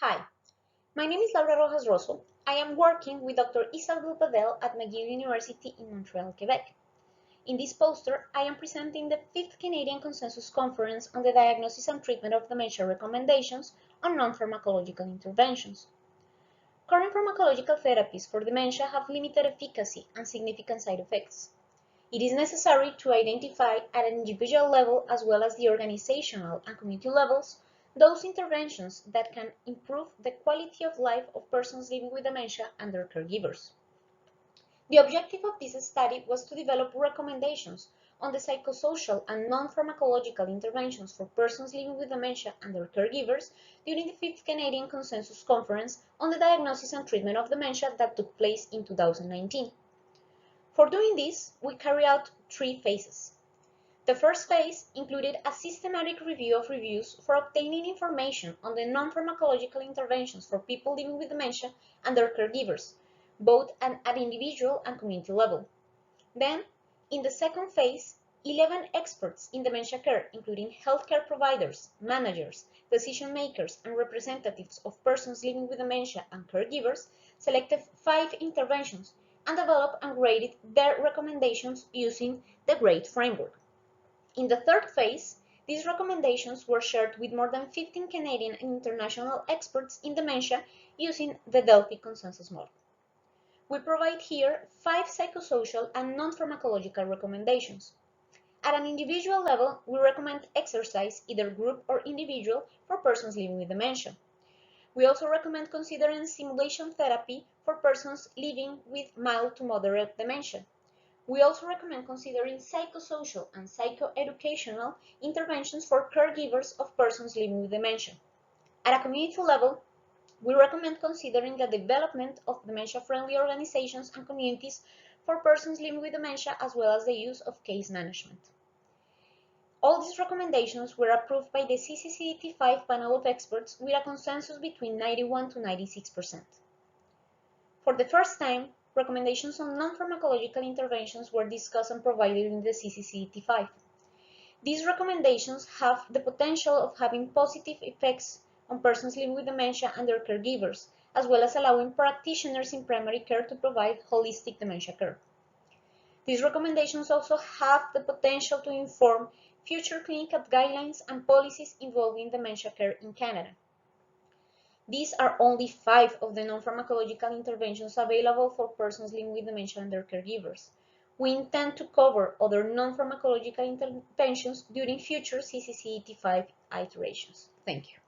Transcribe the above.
Hi, my name is Laura Rojas-Rozo. I am working with Dr. Isabelle Vedel at McGill University in Montreal, Quebec. In this poster, I am presenting the 5th Canadian Consensus Conference on the Diagnosis and Treatment of Dementia Recommendations on Non-Pharmacological Interventions. Current pharmacological therapies for dementia have limited efficacy and significant side effects. It is necessary to identify at an individual level as well as the organizational and community levels those interventions that can improve the quality of life of persons living with dementia and their caregivers. The objective of this study was to develop recommendations on the psychosocial and non-pharmacological interventions for persons living with dementia and their caregivers during the 5th Canadian Consensus Conference on the Diagnosis and Treatment of Dementia that took place in 2019. For doing this, we carried out 3 phases. The first phase included a systematic review of reviews for obtaining information on the non-pharmacological interventions for people living with dementia and their caregivers, both at individual and community level. Then, in the second phase, 11 experts in dementia care, including healthcare providers, managers, decision makers, and representatives of persons living with dementia and caregivers, selected 5 interventions and developed and graded their recommendations using the GRADE framework. In the third phase, these recommendations were shared with more than 15 Canadian and international experts in dementia using the Delphi consensus model. We provide here 5 psychosocial and non-pharmacological recommendations. At an individual level, we recommend exercise, either group or individual, for persons living with dementia. We also recommend considering stimulation therapy for persons living with mild to moderate dementia. We also recommend considering psychosocial and psychoeducational interventions for caregivers of persons living with dementia. At a community level, we recommend considering the development of dementia-friendly organizations and communities for persons living with dementia, as well as the use of case management. All these recommendations were approved by the CCCDT5 panel of experts with a consensus between 91 to 96%. For the first time, recommendations on non-pharmacological interventions were discussed and provided in the CCCDT5. These recommendations have the potential of having positive effects on persons living with dementia and their caregivers, as well as allowing practitioners in primary care to provide holistic dementia care. These recommendations also have the potential to inform future clinical guidelines and policies involving dementia care in Canada. These are only 5 of the non-pharmacological interventions available for persons living with dementia and their caregivers. We intend to cover other non-pharmacological interventions during future CCCDT5 iterations. Thank you.